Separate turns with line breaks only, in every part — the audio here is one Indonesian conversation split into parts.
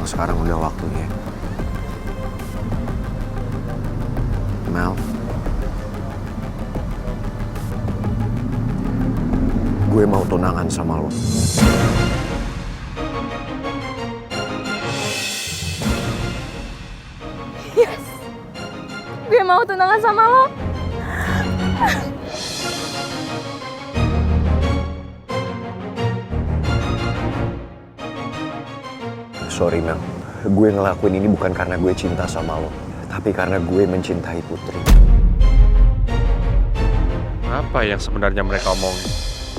bilang sekarang udah waktunya. Mel, gue mau tunangan sama lo.
Yes, gue mau tunangan sama lo.
Sorry Mel, gue ngelakuin ini bukan karena gue cinta sama lo, tapi karena gue mencintai Putri.
Apa yang sebenarnya mereka omongin?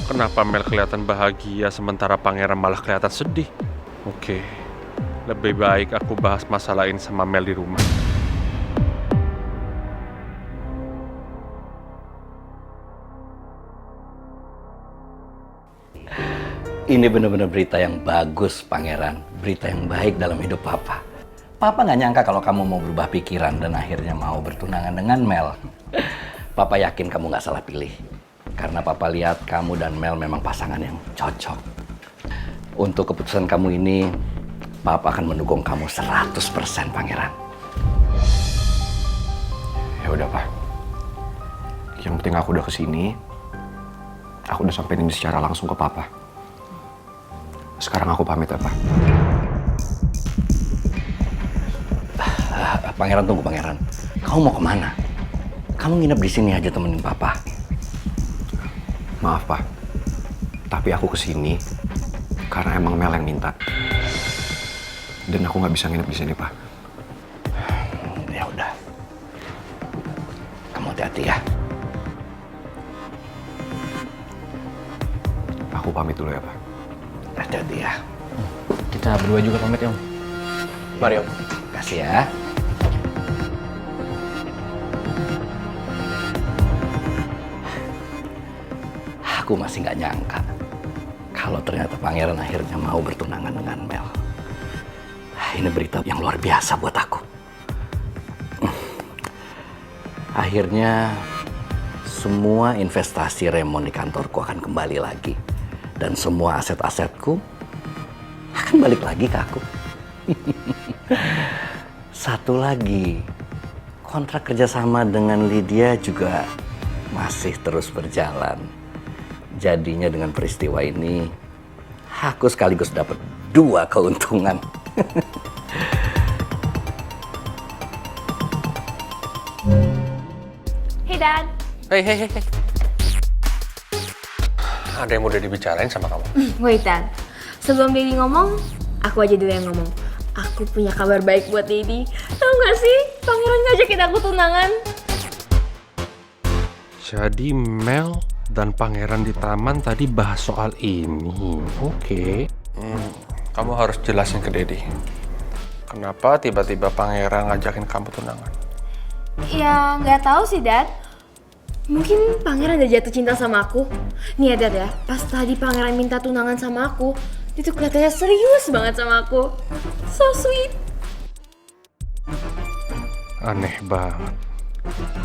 Kenapa Mel kelihatan bahagia sementara Pangeran malah kelihatan sedih? Oke, lebih baik aku bahas masalah ini sama Mel di rumah.
Ini benar-benar berita yang bagus, Pangeran. Berita yang baik dalam hidup Papa. Papa nggak nyangka kalau kamu mau berubah pikiran dan akhirnya mau bertunangan dengan Mel. Papa yakin kamu nggak salah pilih. Karena Papa lihat kamu dan Mel memang pasangan yang cocok. Untuk keputusan kamu ini, Papa akan mendukung kamu 100%, Pangeran.
Ya udah Pak, yang penting aku udah kesini, aku udah sampein ini secara langsung ke Papa. Sekarang aku pamit ya Pak.
Pangeran, tunggu Pangeran. Kamu mau kemana? Kamu nginep di sini aja temenin Papa.
Maaf Pak, tapi aku kesini karena emang Mel yang minta. Dan aku nggak bisa nginep di sini Pak.
Ya udah. Kamu hati-hati ya.
Aku pamit dulu ya Pak.
Hati-hati ya.
Kita berdua juga pamit ya Om.
Mari Om. Kasih ya. Aku masih nggak nyangka kalau ternyata Pangeran akhirnya mau bertunangan dengan Mel. Ini berita yang luar biasa buat aku. Akhirnya semua investasi Raymond di kantorku akan kembali lagi. Dan semua aset-asetku akan balik lagi ke aku. Satu lagi, kontrak kerjasama dengan Lydia juga masih terus berjalan. Jadinya dengan peristiwa ini, aku sekaligus dapat 2 keuntungan.
Hey Dad.
Hei. Ada yang udah dibicarain sama kamu?
Wait Dad, sebelum Daddy ngomong, aku aja dulu yang ngomong. Aku punya kabar baik buat Daddy. Tahu nggak sih, Pangeran ngajakin aku tunangan.
Jadi Mel dan Pangeran di taman tadi bahas soal ini. Oke. Kamu harus jelasin ke Daddy. Kenapa tiba-tiba Pangeran ngajakin kamu tunangan?
Ya nggak tahu sih Dad. Mungkin Pangeran udah jatuh cinta sama aku. Nih ya Dad ya, pas tadi Pangeran minta tunangan sama aku, dia tuh kelihatannya serius banget sama aku. So sweet.
Aneh banget.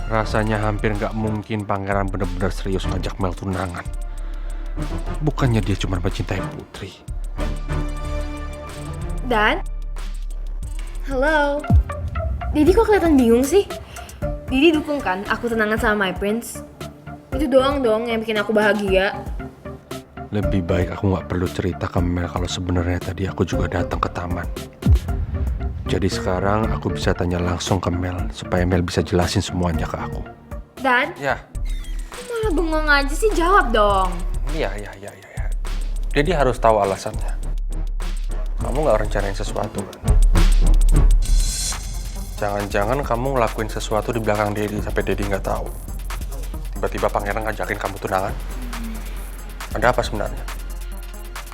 Rasanya hampir nggak mungkin Pangeran benar-benar serius ngajak Mel tunangan. Bukannya dia cuma mencintai Putri.
Dad? Halo? Daddy kok kelihatan bingung sih? Daddy dukung kan aku tunangan sama my prince? Itu doang dong yang bikin aku bahagia.
Lebih baik aku nggak perlu cerita ke Mel kalau sebenarnya tadi aku juga datang ke taman. Jadi sekarang aku bisa tanya langsung ke Mel supaya Mel bisa jelasin semuanya ke aku.
Dad?
Ya.
Kok malah bengong aja sih? Jawab dong.
Iya. Jadi harus tahu alasannya. Kamu nggak rencanain sesuatu kan? Jangan-jangan kamu ngelakuin sesuatu di belakang Daddy sampai Daddy nggak tahu. Tiba-tiba Pangeran ngajakin kamu tunangan. Ada apa sebenarnya?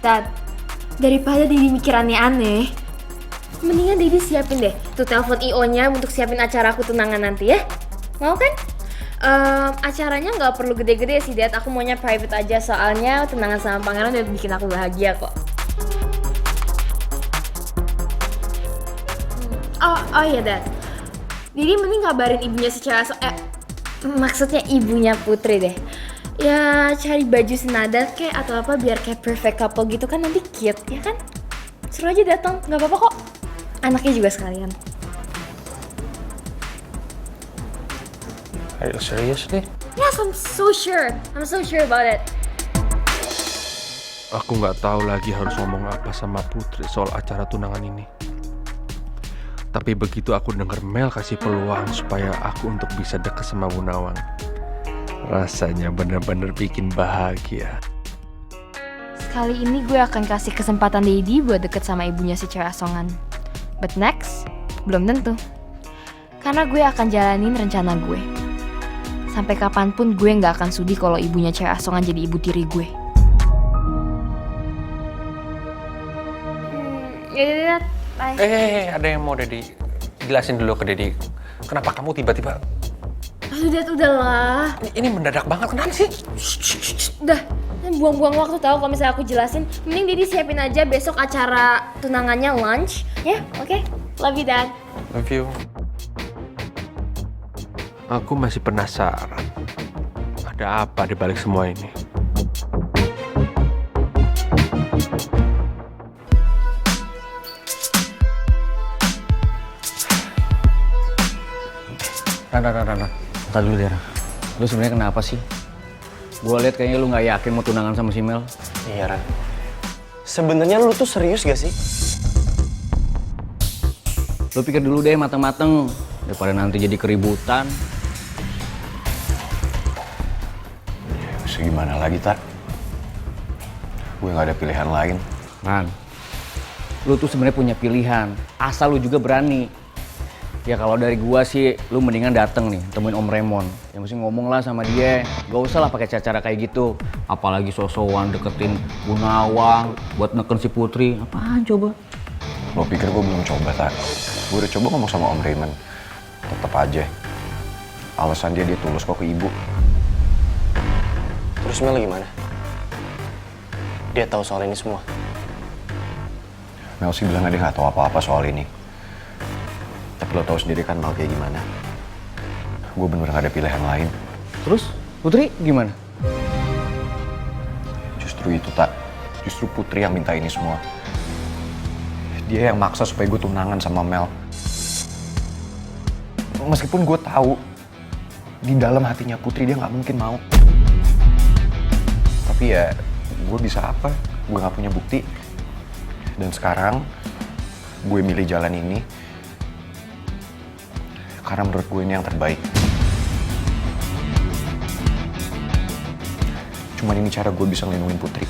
Dad, daripada Daddy mikir aneh-aneh, mendingan Daddy siapin deh tuh telepon IO-nya untuk siapin acara aku tunangan nanti ya. Mau kan? Acaranya nggak perlu gede-gede sih Dad, aku maunya private aja soalnya tunangan sama Pangeran udah bikin aku bahagia kok. Oh iya Dad, Daddy mending kabarin ibunya si cewek maksudnya ibunya Putri deh. Ya cari baju senada kayak atau apa biar kayak perfect couple gitu kan nanti cute ya kan? Suruh aja datang, nggak apa-apa kok. anaknya juga sekalian.
Are you serious nih?
Yes, I'm so sure. I'm so sure about it.
Aku nggak tahu lagi harus ngomong apa sama Putri soal acara tunangan ini. Tapi begitu aku denger Mel kasih peluang supaya aku untuk bisa deket sama Bu Nawang, rasanya bener-bener bikin bahagia.
Kali ini gue akan kasih kesempatan Daddy buat deket sama ibunya si cewek asongan. But next, belum tentu. Karena gue akan jalanin rencana gue. Sampai kapanpun gue nggak akan sudi kalau ibunya cewek asongan jadi ibu tiri gue. Ya, bye.
Ada yang mau Dedi jelasin dulu ke Dedi. Kenapa kamu tiba-tiba?
Udahlah.
Ini mendadak banget, kenapa sih?
Udah, buang-buang waktu tahu kalau misalnya aku jelasin. Mending Daddy siapin aja besok acara tunangannya lunch, ya? Oke? Love you, Dad.
Love you. Aku masih penasaran. Ada apa di balik semua ini?
Ran. Entar dulu deh, Ran. Lu sebenarnya kenapa sih? Gua lihat kayaknya lu nggak yakin mau tunangan sama si Mel.
Iya, Ran. Sebenarnya lu tuh serius gak sih?
Lu pikir dulu deh mateng-mateng, daripada nanti jadi keributan.
Bisa gimana lagi, Tar? Gue nggak ada pilihan lain.
Ran, lu tuh sebenarnya punya pilihan, asal lu juga berani. Ya kalau dari gua sih, lu mendingan dateng nih, temuin Om Raymond. Ya mesti ngomong lah sama dia, gak usah lah pakai cara-cara kayak gitu. Apalagi so-soan deketin Bu Nawang buat neken si Putri. Apaan coba?
Lo pikir gue belum coba, Tar? Gue udah coba ngomong sama Om Raymond. Tetep aja. Alasan dia tulus kok ke ibu.
Terus Mel gimana? Dia tahu soal ini semua.
Mel sih bilang dia nggak tahu apa-apa soal ini. Tapi lo tahu sendiri kan Mel kayak gimana. Gue bener gak ada pilihan lain.
Terus Putri gimana?
Justru itu, Tak. Justru Putri yang minta ini semua. Dia yang maksa supaya gue tunangan sama Mel. Meskipun gue tahu di dalam hatinya Putri dia nggak mungkin mau. Tapi ya, gue bisa apa? Gue nggak punya bukti. Dan sekarang gue milih jalan ini karena menurut gue ini yang terbaik. Cuman ini cara gue bisa ngelindungin Putri.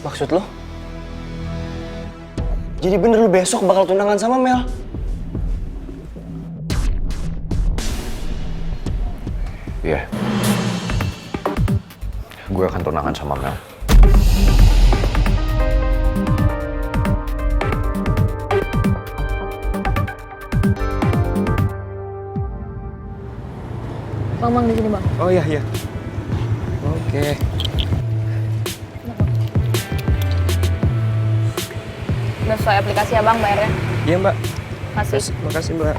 Maksud lo? Jadi bener lu besok bakal tunangan sama Mel?
Iya. Gue akan tunangan sama Mel.
Bang, di sini, Bang.
Oh iya. Oke.
Udah sesuai aplikasi ya Bang bayarnya?
Iya Mbak.
Masih.
Makasih Mbak.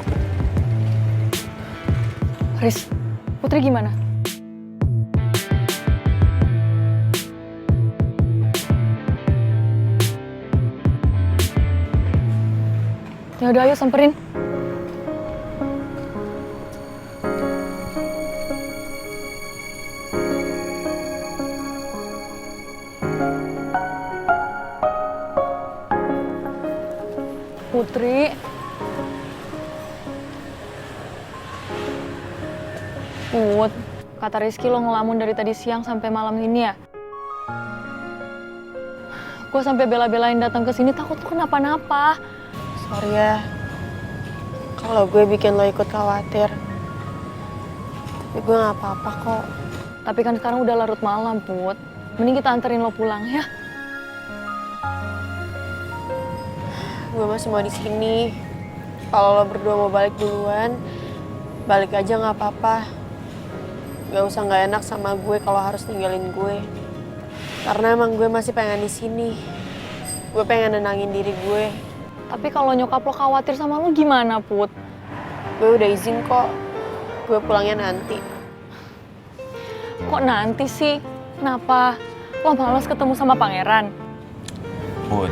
Riz, Putri gimana? Ya udah ayo samperin. Putri. Put, kata Rizky lo ngelamun dari tadi siang sampai malam ini ya? Gue sampai bela-belain datang ke sini takut lo kenapa-napa.
Sorry ya, kalau gue bikin lo ikut khawatir. Tapi gue gak apa-apa kok.
Tapi kan sekarang udah larut malam, Put. Mending kita anterin lo pulang ya.
Gue masih mau di sini. Kalau lo berdua mau balik duluan, balik aja nggak apa-apa. Gak usah nggak enak sama gue kalau harus ninggalin gue. Karena emang gue masih pengen di sini. Gue pengen nenangin diri gue.
Tapi kalau nyokap lo khawatir sama lo gimana, Put?
Gue udah izin kok. Gue pulangnya nanti.
Kok nanti sih? Kenapa? Lo malas ketemu sama pangeran?
Put.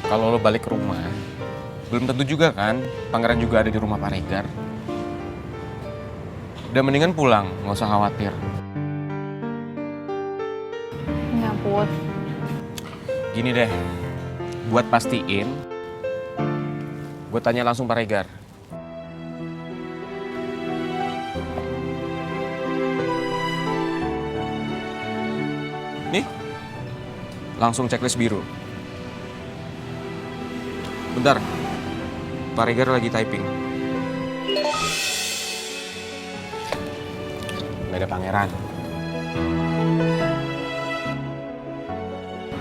kalau lo balik ke rumah, belum tentu juga kan pangeran juga ada di rumah Pak Regar. Udah mendingan pulang, nggak usah khawatir.
Ya, Put.
Gini deh, buat pastiin, gue tanya langsung Pak Regar. Nih, langsung checklist biru. Bentar, Pak Regar lagi typing. Nggak ada pangeran.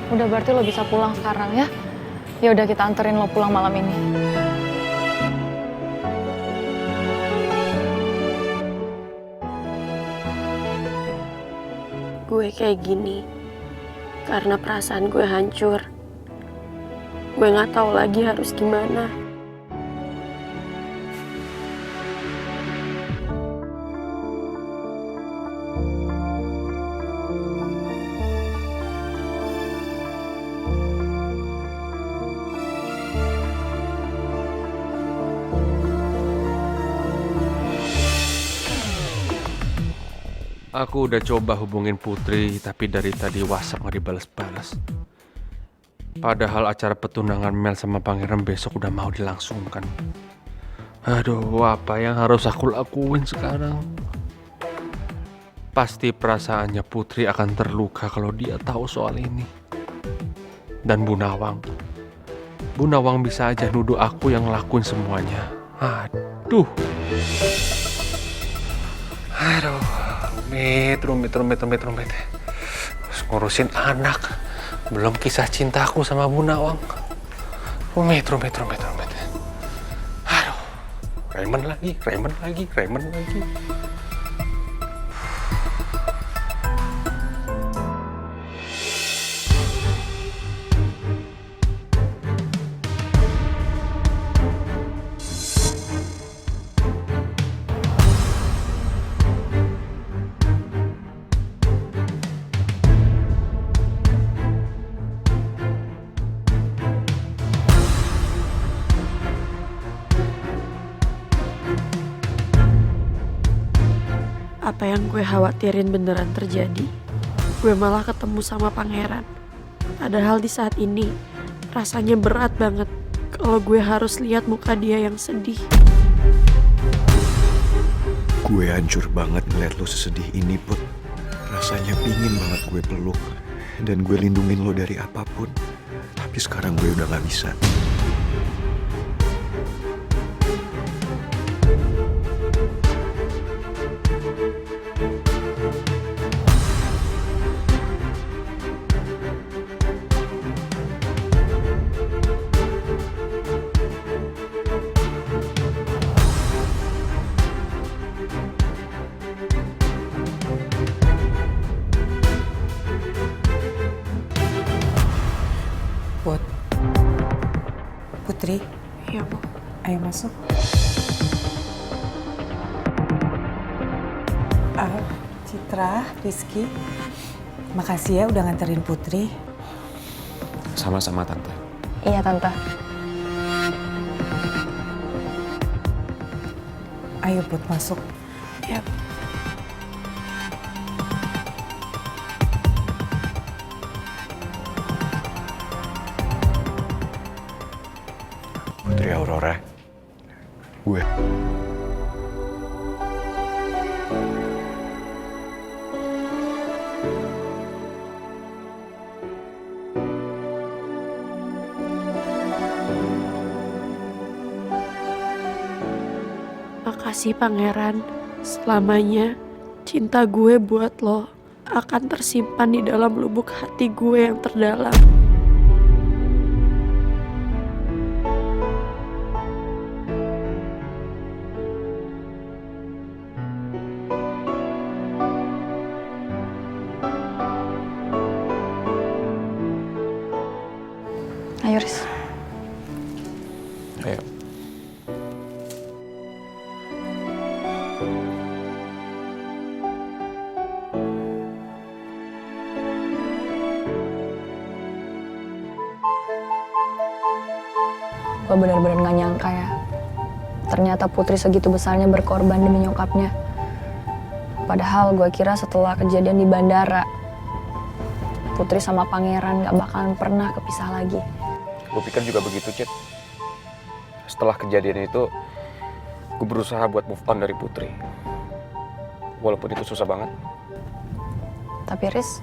Udah berarti lo bisa pulang sekarang ya. Ya udah kita anterin lo pulang malam ini.
Gue kayak gini karena perasaan gue hancur. Gue nggak tahu lagi harus gimana.
Aku udah coba hubungin Putri, tapi dari tadi WhatsApp nggak dibalas-balas. Padahal acara petunangan Mel sama Pangeran besok udah mau dilangsungkan. Aduh, apa yang harus aku lakuin sekarang? Pasti perasaannya Putri akan terluka kalau dia tahu soal ini. Dan Bu Nawang bisa aja nuduh aku yang ngelakuin semuanya. Aduh. Rumit. Terus ngurusin anak. Belum kisah cintaku sama Bu Nawang. Rumit. Aduh. Raymond lagi.
Apa yang gue khawatirin beneran terjadi. Gue malah ketemu sama pangeran. Padahal di saat ini rasanya berat banget kalau gue harus lihat muka dia yang sedih.
Gue hancur banget ngeliat lo sesedih ini, Put. Rasanya pingin banget gue peluk dan gue lindungin lo dari apapun. Tapi sekarang gue udah gak bisa.
Putri,
Iya, Bu.
ayo masuk. Citra, Rizky, makasih ya udah nganterin Putri.
Sama-sama, Tante.
Iya, Tante.
Ayo Put, masuk.
Iya, Bu.
Putri Aurora. Gue.
Makasih Pangeran, selamanya cinta gue buat lo akan tersimpan di dalam lubuk hati gue yang terdalam.
Ayo, Riz.
Ayo.
benar-benar gak nyangka ya. Ternyata Putri segitu besarnya berkorban demi nyokapnya. Padahal gue kira setelah kejadian di bandara, Putri sama Pangeran gak bakalan pernah kepisah lagi.
Gue pikir juga begitu, Cit. Setelah kejadian itu, gue berusaha buat move on dari Putri. Walaupun itu susah banget.
Tapi Riz,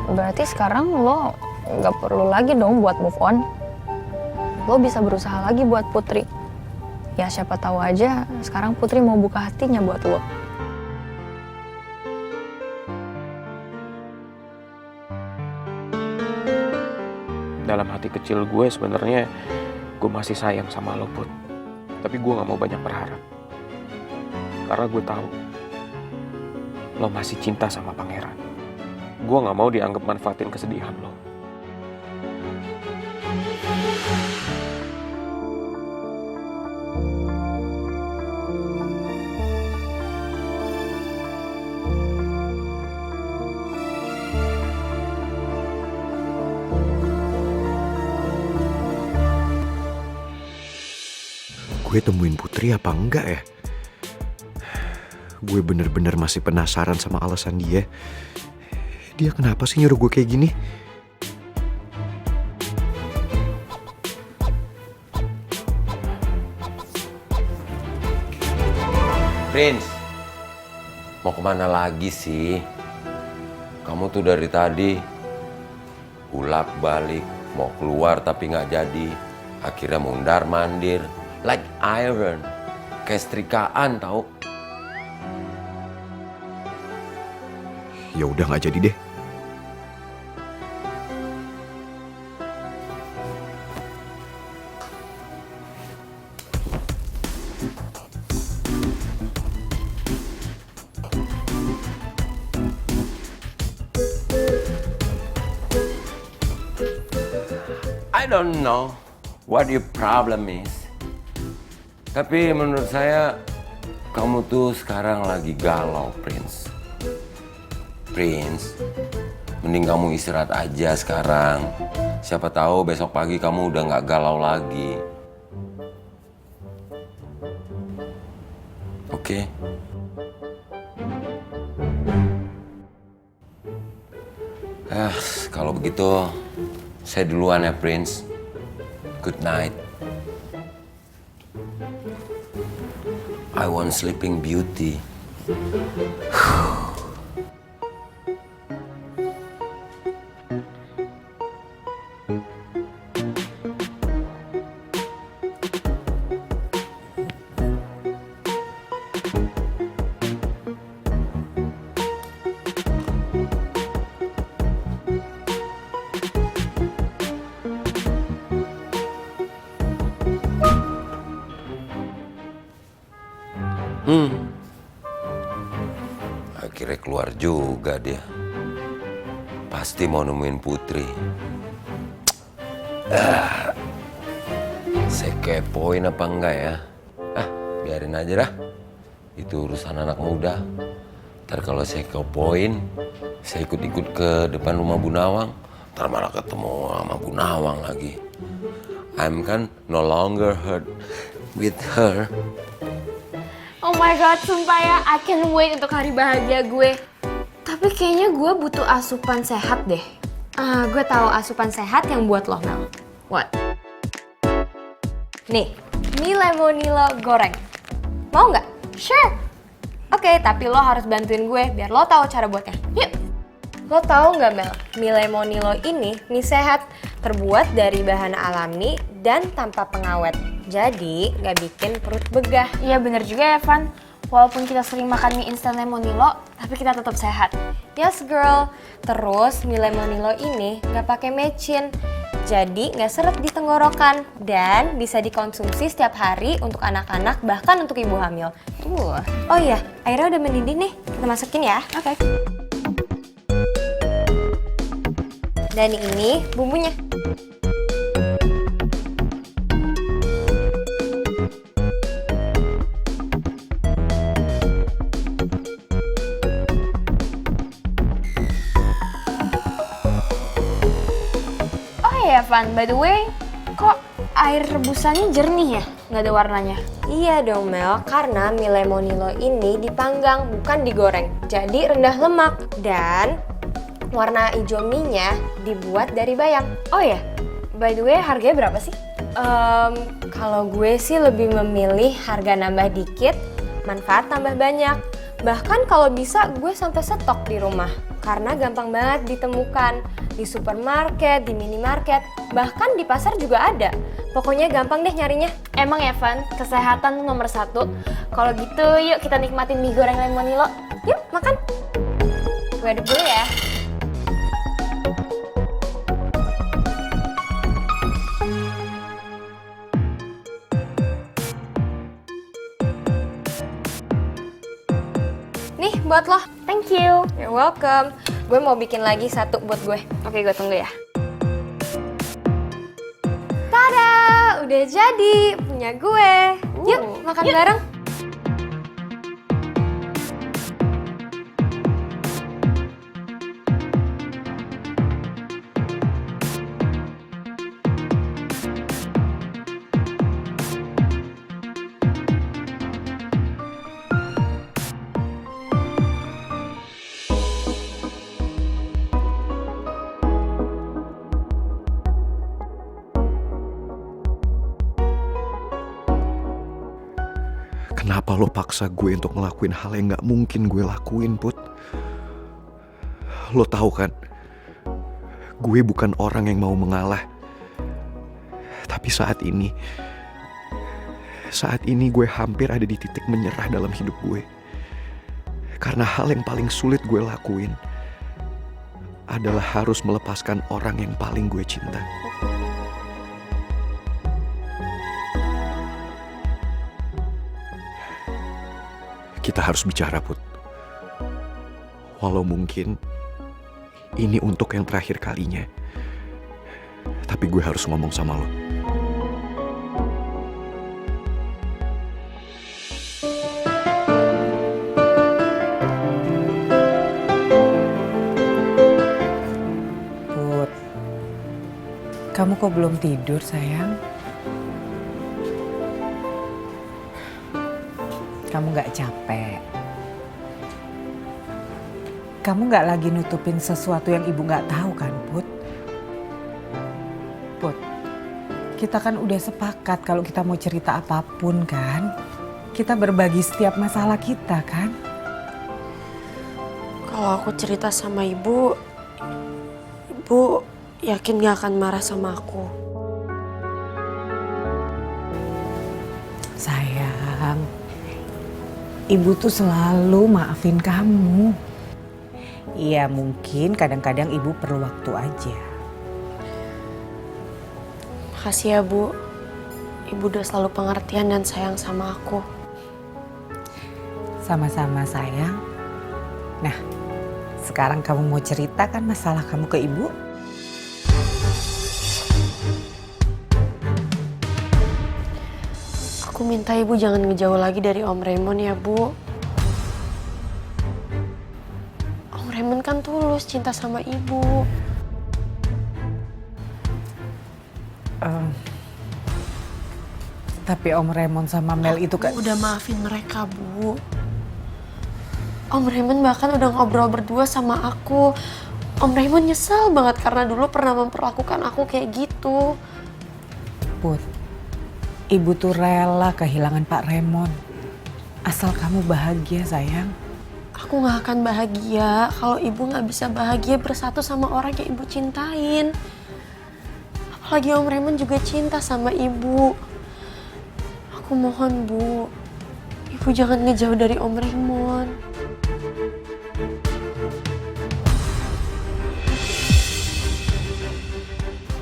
berarti sekarang lo gak perlu lagi dong buat move on. Lo bisa berusaha lagi buat Putri. Ya siapa tahu aja sekarang Putri mau buka hatinya buat lo.
Dalam hati kecil gue sebenarnya gue masih sayang sama lo, Put. Tapi gue gak mau banyak berharap. Karena gue tahu lo masih cinta sama Pangeran. Gue gak mau dianggap manfaatin kesedihan lo.
Gue temuin Putri apa enggak ya? Gue bener-bener masih penasaran sama alasan dia. Dia kenapa sih nyuruh gue kayak gini?
Prince, mau kemana lagi sih? Kamu tuh dari tadi bolak-balik mau keluar tapi nggak jadi. Akhirnya mundar-mandir, like iron, kayak setrikaan tau.
Ya udah nggak jadi deh.
I don't know what your problem is. Tapi menurut saya kamu tuh sekarang lagi galau, Prince. Prince, mending kamu istirahat aja sekarang. Siapa tahu besok pagi kamu udah nggak galau lagi. Oke? Kalau begitu saya duluan ya, Prince. Good night. I want Sleeping Beauty. Akhirnya keluar juga dia. Pasti mau nemuin Putri. Saya kepoin apa enggak ya? Biarin aja dah. Itu urusan anak muda. Ntar kalau saya kepoin, saya ikut-ikut ke depan rumah Bu Nawang. Ntar malah ketemu sama Bu Nawang lagi. I'm kan no longer hurt with her.
Oh my god, sumpah ya, I can't wait untuk hari bahagia gue. Tapi kayaknya gue butuh asupan sehat deh. Gue tahu asupan sehat yang buat lo, Mel. What? Nih, mie lemonilo goreng. Mau nggak? Sure. Oke, tapi lo harus bantuin gue biar lo tahu cara buatnya. Yuk. Lo tahu nggak, Mel? Mie lemonilo ini mie sehat, terbuat dari bahan alami dan tanpa pengawet. Jadi nggak bikin perut begah. Iya bener juga ya, Van. Walaupun kita sering makan mie instan lemonilo, tapi kita tetap sehat. Yes girl. Terus mie lemonilo ini nggak pakai mecin, jadi nggak seret di tenggorokan dan bisa dikonsumsi setiap hari untuk anak-anak bahkan untuk ibu hamil. Oh iya, airnya udah mendidih nih. Kita masukin ya. Oke. Dan ini bumbunya. Oh ya, Van, by the way, kok air rebusannya jernih ya? Nggak ada warnanya?
Iya dong Mel, karena mie lemonilo ini dipanggang bukan digoreng. Jadi rendah lemak dan warna hijau mie-nya dibuat dari bayam.
Oh ya, by the way harganya berapa sih?
Kalau gue sih lebih memilih harga nambah dikit, manfaat tambah banyak. Bahkan kalau bisa gue sampai stok di rumah. Karena gampang banget ditemukan di supermarket, di minimarket, bahkan di pasar juga ada. Pokoknya gampang deh nyarinya.
Emang ya Van, kesehatan nomor 1. Kalau gitu yuk kita nikmatin mie goreng lemonilo.
Yuk makan. Gue aduk dulu ya. Nih buat lo.
Thank you.
You're welcome. Gue mau bikin lagi satu buat gue.
Oke, gue tunggu ya.
Tada, udah jadi punya gue. Yuk makan bareng.
Kenapa lo paksa gue untuk ngelakuin hal yang gak mungkin gue lakuin, Put? Lo tahu kan, gue bukan orang yang mau mengalah. Tapi saat ini gue hampir ada di titik menyerah dalam hidup gue. Karena hal yang paling sulit gue lakuin adalah harus melepaskan orang yang paling gue cinta. Kita harus bicara, Put. Walau mungkin ini untuk yang terakhir kalinya. Tapi gue harus ngomong sama lo.
Put, kamu kok belum tidur, sayang? Kamu gak capek? Kamu gak lagi nutupin sesuatu yang ibu gak tahu kan, Put? Put, kita kan udah sepakat kalau kita mau cerita apapun kan? Kita berbagi setiap masalah kita kan?
Kalau aku cerita sama ibu yakin gak akan marah sama aku.
Sayang, ibu tuh selalu maafin kamu. Iya, mungkin kadang-kadang ibu perlu waktu aja.
Makasih ya Bu. Ibu udah selalu pengertian dan sayang sama aku.
Sama-sama sayang. Nah, sekarang kamu mau ceritakan masalah kamu ke ibu?
Aku minta ibu jangan ngejauh lagi dari Om Raymond ya Bu. Om Raymond kan tulus cinta sama ibu.
Tapi Om Raymond sama Mel itu kan...
Udah maafin mereka Bu. Om Raymond bahkan udah ngobrol berdua sama aku. Om Raymond nyesel banget karena dulu pernah memperlakukan aku kayak gitu.
Put, ibu tuh rela kehilangan Pak Raymond. Asal kamu bahagia, sayang.
Aku gak akan bahagia kalau ibu gak bisa bahagia bersatu sama orang yang ibu cintain. Apalagi Om Raymond juga cinta sama ibu. Aku mohon Bu, ibu jangan ngejauh dari Om Raymond.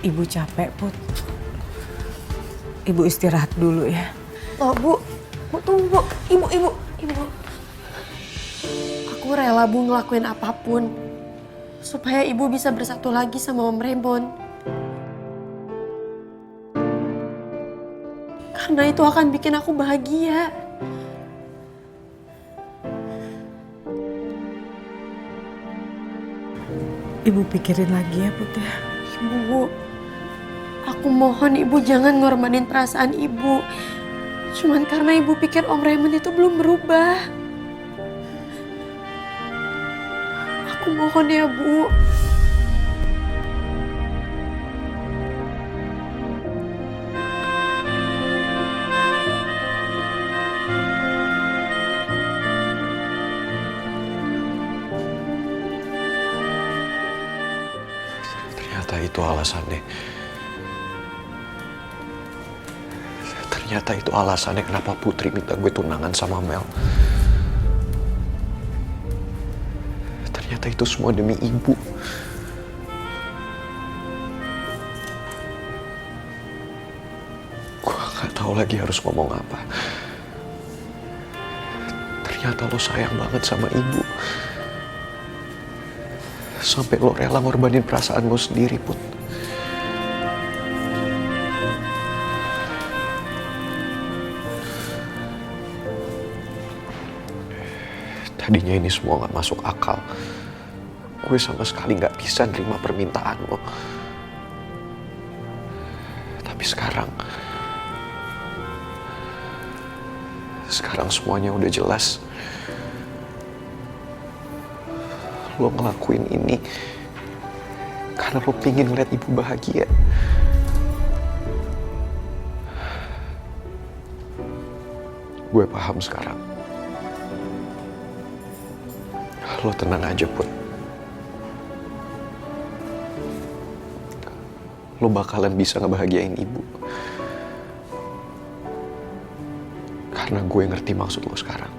Ibu capek, Put. Ibu istirahat dulu ya.
Oh Bu tunggu. Ibu. Aku rela Bu ngelakuin apapun supaya ibu bisa bersatu lagi sama Om Raymond. Karena itu akan bikin aku bahagia.
Ibu pikirin lagi ya, Put ya.
Ibu, Aku mohon ibu jangan ngorbanin perasaan ibu. Cuman karena ibu pikir Om Raymond itu belum berubah. Aku mohon ya, Bu.
Ternyata itu alasannya. Ternyata itu alasannya kenapa Putri minta gue tunangan sama Mel. Ternyata itu semua demi ibu. Gue gak tahu lagi harus ngomong apa. Ternyata lo sayang banget sama ibu. Sampai lo rela ngorbanin perasaan lo sendiri, Put. Tadinya ini semua gak masuk akal. Gue sama sekali gak bisa nerima permintaan lo. Tapi sekarang semuanya udah jelas. Lo ngelakuin ini karena lo pengen ngeliat ibu bahagia. Gue paham sekarang. Lo tenang aja, Put. Lo bakalan bisa ngebahagiain ibu. Karena gue ngerti maksud lo sekarang.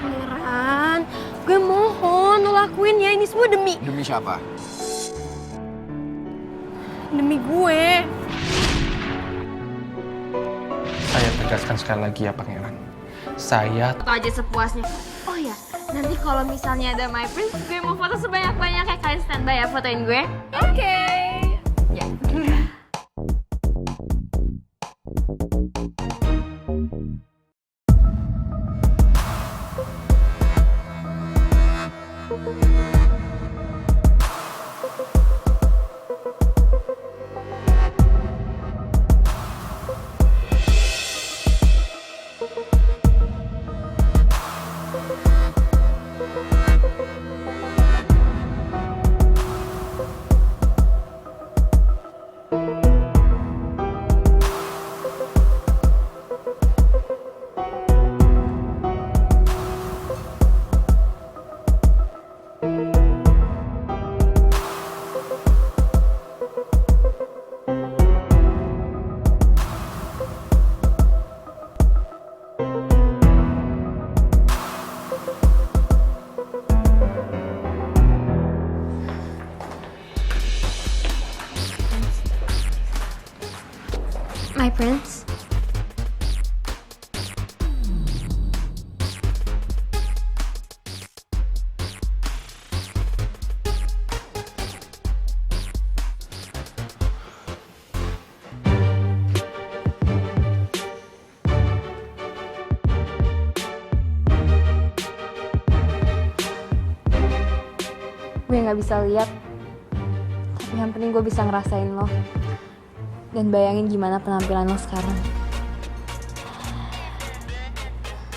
Pangeran, gue mohon lo lakuin ya, ini semua demi...
Demi siapa?
Demi gue.
Saya tegaskan sekali lagi ya Pangeran. Saya
Foto aja sepuasnya. Oh ya, nanti kalau misalnya ada my prince, gue mau foto sebanyak-banyaknya. Kalian standby ya fotoin gue. Oke. Ya. My prince.
Gue nggak bisa lihat, tapi yang penting gue bisa ngerasain lo dan bayangin gimana penampilan lo sekarang.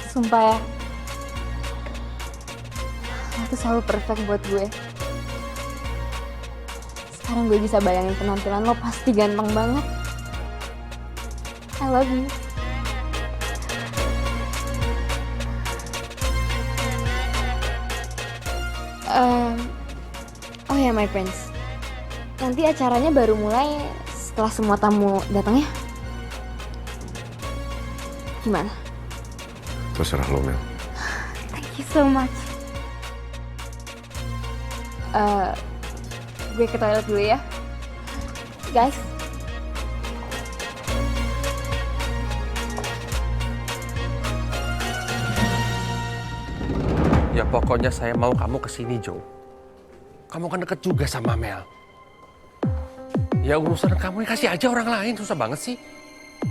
Sumpah ya, lo tuh selalu perfect buat gue. Sekarang gue bisa bayangin penampilan lo pasti ganteng banget. I love you. Oh ya my prince, nanti acaranya baru mulai setelah semua tamu datang ya? Gimana?
Terserah lo, Mel.
Thank you so much. Gue ke toilet dulu ya. Guys.
Ya pokoknya saya mau kamu kesini, Jo. Kamu kan deket juga sama Mel. Ya urusan kamu kasih aja orang lain, susah banget sih.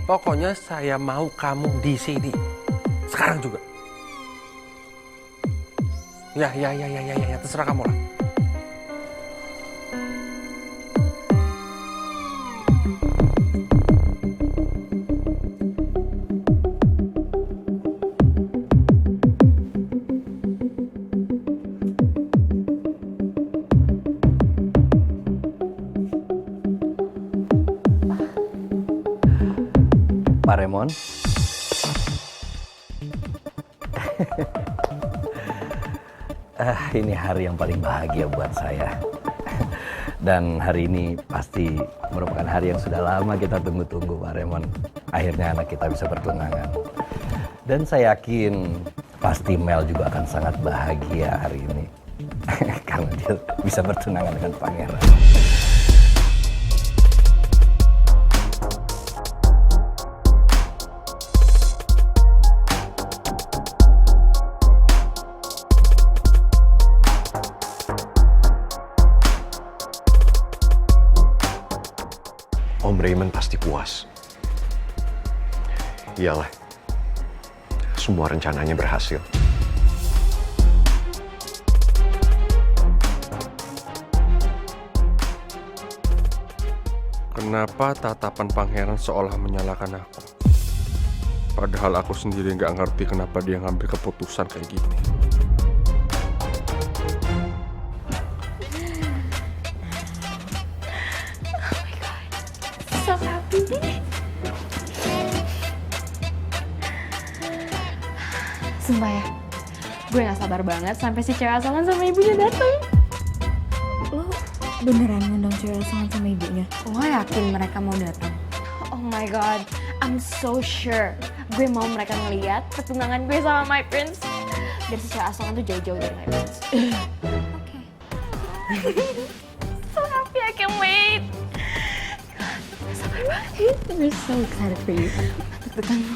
Pokoknya saya mau kamu di sini. Sekarang juga. Ya, terserah kamu lah.
Pak Remon. Ini hari yang paling bahagia buat saya. Dan hari ini pasti merupakan hari yang sudah lama kita tunggu-tunggu, Pak Remon. Akhirnya anak kita bisa bertunangan. Dan saya yakin pasti Mel juga akan sangat bahagia hari ini. Karena dia bisa bertunangan dengan pangeran.
Om Raymond pasti puas. Iyalah, semua rencananya berhasil.
Kenapa tatapan pangeran seolah menyalahkan aku? Padahal aku sendiri nggak ngerti kenapa dia ngambil keputusan kayak gini.
So happy. Sumpah ya, gue gak sabar banget sampai si cewek asongan sama ibunya datang.
Lo beneran ngundang cewek asongan sama ibunya?
Lo yakin mereka mau datang? Oh my god, I'm so sure. Gue mau mereka ngeliat pertunangan gue sama my prince. Biar si cewek asongan tuh jauh-jauh dari my prince. Oke. So happy, I can't wait. Gak sabar banget. I'm so excited for you. Deg-degan lo.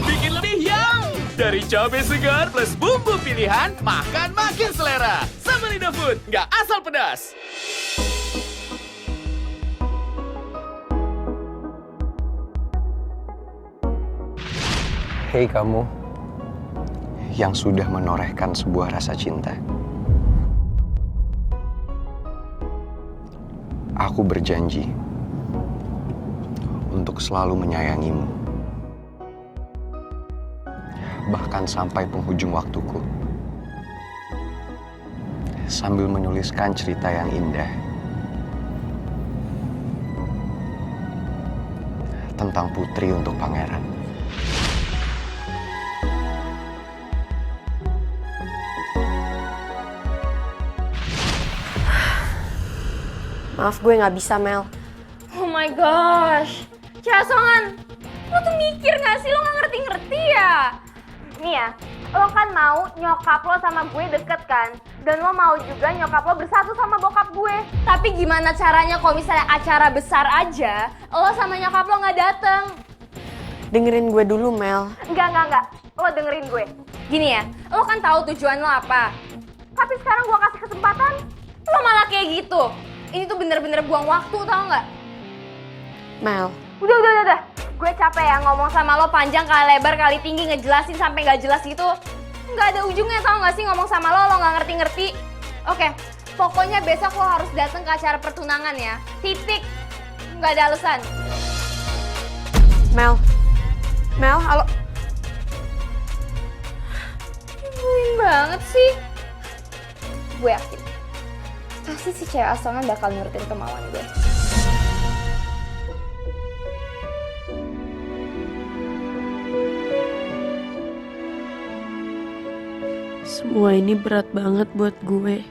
Bikin lebih yum! Dari cabai segar plus bumbu pilihan, makan makin selera. Samarinda Food, nggak asal pedas.
Hei kamu, yang sudah menorehkan sebuah rasa cinta. Aku berjanji untuk selalu menyayangimu. Bahkan sampai penghujung waktuku. Sambil menuliskan cerita yang indah tentang putri untuk pangeran.
Maaf, gue nggak bisa, Mel.
Oh my gosh, Casongan, lo tuh mikir gak sih? Lo gak ngerti-ngerti ya? Nih ya, lo kan mau nyokap lo sama gue deket kan? Dan lo mau juga nyokap lo bersatu sama bokap gue. Tapi gimana caranya kalau misalnya acara besar aja, lo sama nyokap lo gak dateng?
Dengerin gue dulu, Mel.
Enggak. Lo dengerin gue. Gini ya, lo kan tahu tujuan lo apa. Tapi sekarang gue kasih kesempatan, lo malah kayak gitu. Ini tuh bener-bener buang waktu, tau nggak?
Mel.
Udah. Gue capek ya ngomong sama lo panjang kali lebar kali tinggi ngejelasin sampai nggak jelas gitu. Nggak ada ujungnya, tau nggak sih ngomong sama lo nggak ngerti-ngerti. Oke, pokoknya besok lo harus datang ke acara pertunangan ya. Titik. Nggak ada alasan.
Mel, halo.
Nyebelin banget sih. Gue yakin pasti si cewek asongan bakal nurutin kemauan gue.
Semua ini berat banget buat gue.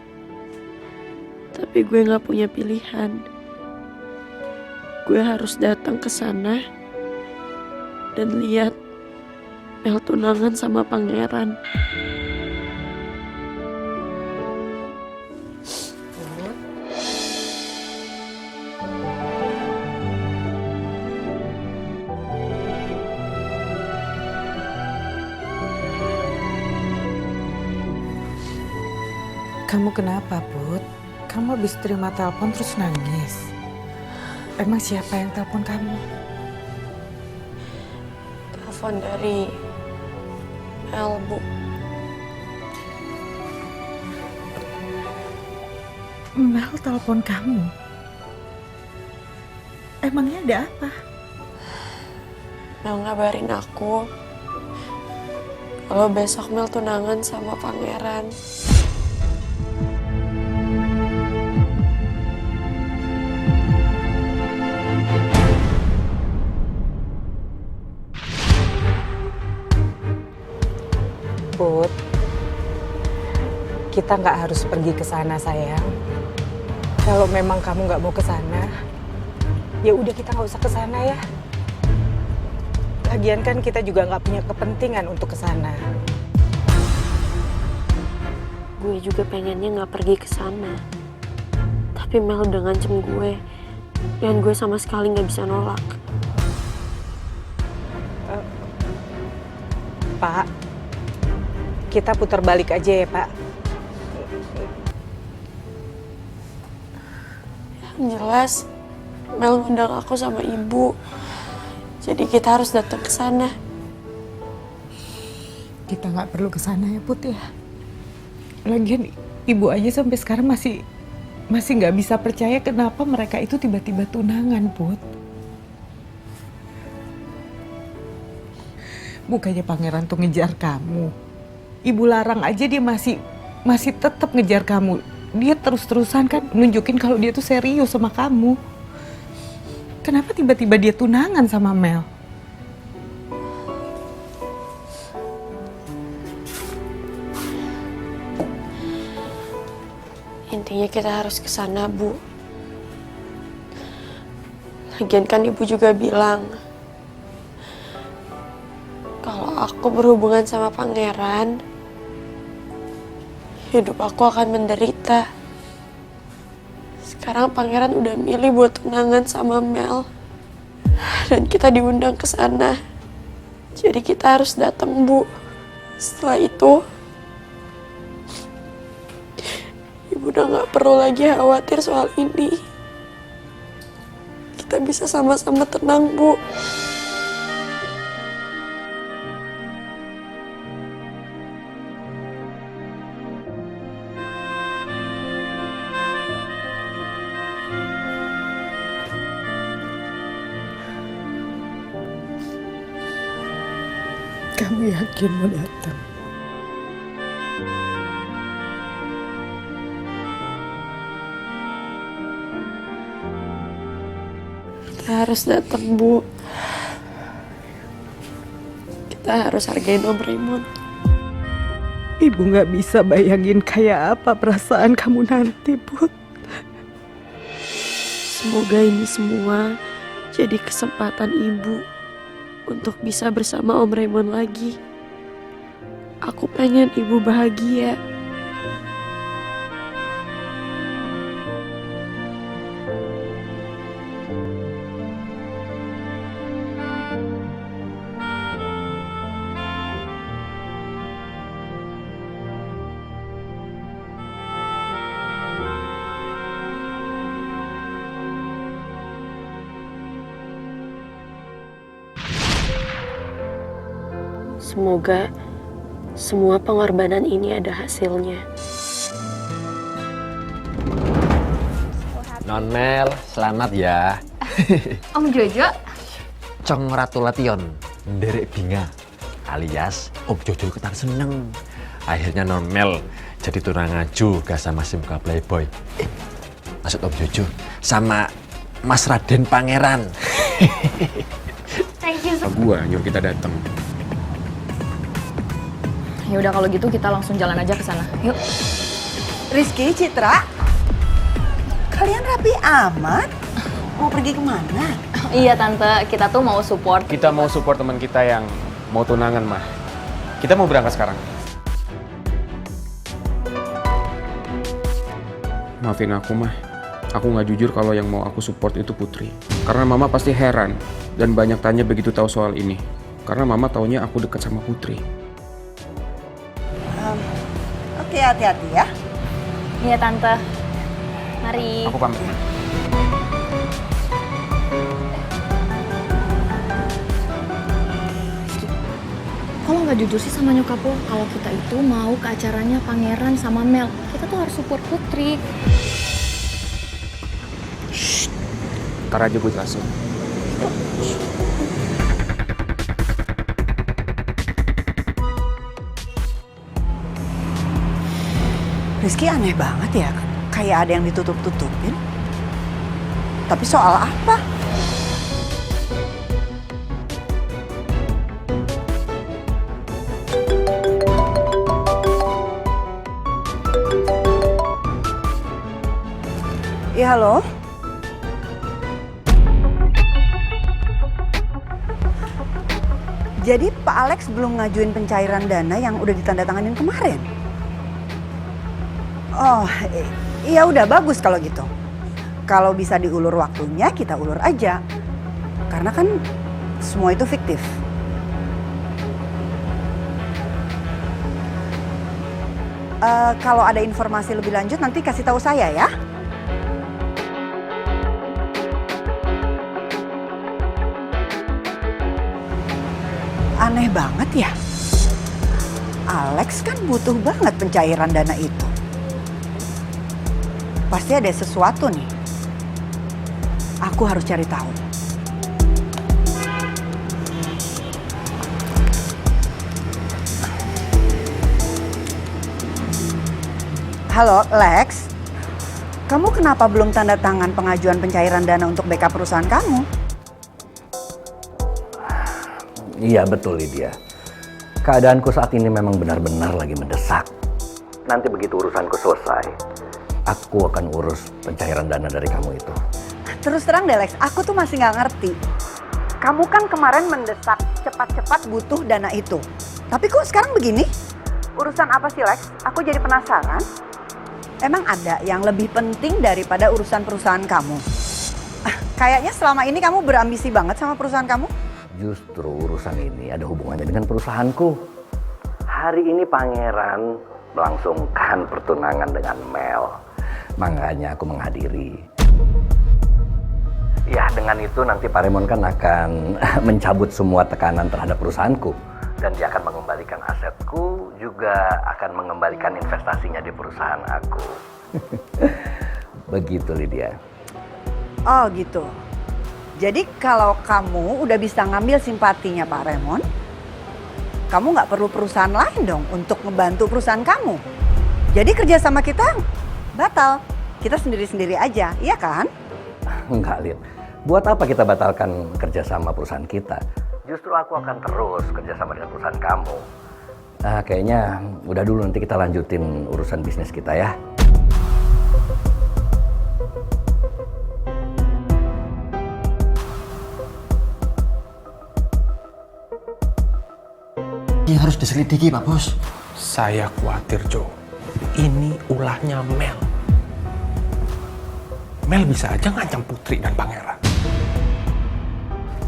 Tapi gue gak punya pilihan. Gue harus datang ke sana dan lihat Mel tunangan sama pangeran.
Kamu kenapa, Put? Kamu habis terima telepon terus nangis. Emang siapa yang telepon kamu?
Telepon dari Mel, Bu.
Mel telepon kamu? Emangnya ada apa?
Mel ngabarin aku kalau besok Mel tunangan sama pangeran.
Put, kita nggak harus pergi ke sana, sayang. Kalau memang kamu nggak mau ke sana, ya udah kita nggak usah ke sana ya. Lagian kan kita juga nggak punya kepentingan untuk ke sana.
Gue juga pengennya nggak pergi ke sana. Tapi Mel udah ngancem gue, dan gue sama sekali nggak bisa nolak.
Pak, kita putar balik aja ya, Pak.
Yang jelas, Mel ngundang aku sama ibu. Jadi kita harus datang ke sana.
Kita nggak perlu ke sana ya, Put ya. Lagian ibu aja sampai sekarang masih nggak bisa percaya kenapa mereka itu tiba-tiba tunangan, Put. Bukannya pangeran tuh ngejar kamu. Ibu larang aja dia masih tetap ngejar kamu. Dia terus-terusan kan nunjukin kalau dia tuh serius sama kamu. Kenapa tiba-tiba dia tunangan sama Mel?
Intinya kita harus ke sana, Bu. Lagian kan ibu juga bilang kalau aku berhubungan sama pangeran, hidup aku akan menderita. Sekarang pangeran udah milih buat tunangan sama Mel. Dan kita diundang ke sana. Jadi kita harus datang, Bu. Setelah itu, ibu udah gak perlu lagi khawatir soal ini. Kita bisa sama-sama tenang, Bu.
Kamu yakin mau datang?
Kita harus datang, Bu. Kita harus hargain Om Raymond.
Ibu nggak bisa bayangin kayak apa perasaan kamu nanti, Put.
Semoga ini semua jadi kesempatan ibu untuk bisa bersama Om Raymond lagi. Aku pengen ibu bahagia. Semoga semua pengorbanan ini ada hasilnya.
Non Mel, selamat ya.
Om Jojo?
Cong Ratu Lation, nderek binga, alias Om Jojo ikutan seneng. Akhirnya Non Mel jadi tunangan juga sama si muka playboy. Maksud Om Jojo sama Mas Raden Pangeran.
Thank you.
Gua nyuruh kita datang.
Ya udah kalau gitu kita langsung jalan aja ke sana. Yuk.
Rizky, Citra, kalian rapi amat. Mau pergi kemana?
Iya tante, kita tuh mau support.
Kita mau support teman kita yang mau tunangan, Mah. Kita mau berangkat sekarang. Maafin aku, Mah. Aku nggak jujur kalau yang mau aku support itu Putri. Karena Mama pasti heran dan banyak tanya begitu tahu soal ini. Karena Mama taunya aku dekat sama Putri.
Oke, hati-hati ya.
Iya Tante. Mari.
Aku pamit.
Kok lo nggak jujur sih sama nyokap lo kalau kita itu mau ke acaranya Pangeran sama Mel? Kita tuh harus support Putri.
Ntar aja gue jelasin.
Rizky aneh banget ya, kayak ada yang ditutup-tutupin. Tapi soal apa? Ya halo? Jadi Pak Alex belum ngajuin pencairan dana yang udah ditandatanganin kemarin? Oh, iya udah bagus kalau gitu. Kalau bisa diulur waktunya, kita ulur aja. Karena kan semua itu fiktif. Kalau ada informasi lebih lanjut nanti kasih tahu saya ya. Aneh banget ya. Alex kan butuh banget pencairan dana itu. Pasti ada sesuatu nih. Aku harus cari tahu. Halo, Lex. Kamu kenapa belum tanda tangan pengajuan pencairan dana untuk backup perusahaan kamu?
Iya betul Lydia. Keadaanku saat ini memang benar-benar lagi mendesak. Nanti begitu urusanku selesai, aku akan urus pencairan dana dari kamu itu.
Terus terang deh Lex, aku tuh masih nggak ngerti. Kamu kan kemarin mendesak cepat-cepat butuh dana itu. Tapi kok sekarang begini? Urusan apa sih Lex? Aku jadi penasaran. Emang ada yang lebih penting daripada urusan perusahaan kamu? Kayaknya selama ini kamu berambisi banget sama perusahaan kamu.
Justru urusan ini ada hubungannya dengan perusahaanku. Hari ini Pangeran melangsungkan pertunangan dengan Mel. Makanya aku menghadiri. Ya dengan itu nanti Pak Raymond kan akan mencabut semua tekanan terhadap perusahaanku. Dan dia akan mengembalikan asetku, juga akan mengembalikan investasinya di perusahaan aku. Begitu Lydia.
Oh gitu. Jadi kalau kamu udah bisa ngambil simpatinya Pak Raymond, kamu nggak perlu perusahaan lain dong untuk ngebantu perusahaan kamu. Jadi kerja sama kita batal. Kita sendiri-sendiri aja, iya kan?
Enggak, Lid. Buat apa kita batalkan kerjasama perusahaan kita? Justru aku akan terus kerjasama dengan perusahaan kamu. Kayaknya udah dulu, nanti kita lanjutin urusan bisnis kita ya.
Ini harus diselidiki, Pak Bos.
Saya khawatir, Jo. Ini ulahnya Mel. Mel bisa aja ngancam Putri dan Pangeran.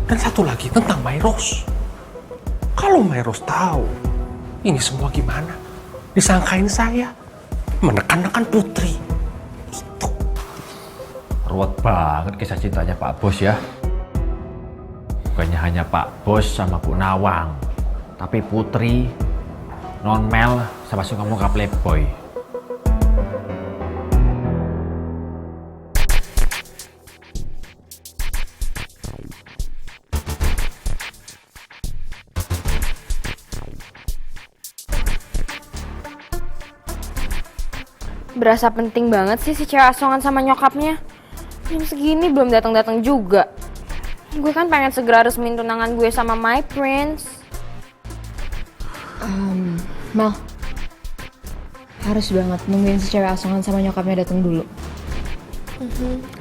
Dan satu lagi tentang Mairos. Kalau Mairos tahu ini semua gimana, disangkain saya menekan-nekan Putri. Itu.
Ruwet banget kisah cintanya Pak Bos ya. Bukannya hanya Pak Bos sama Bu Nawang, tapi Putri, Non Mel, sama si ngomong ke Playboy.
Berasa penting banget sih si cewek asongan sama nyokapnya. Jam segini belum datang-datang juga. Gue kan pengen segera resmiin tunangan gue sama my prince.
Mel, harus banget nungguin si cewek asongan sama nyokapnya datang dulu.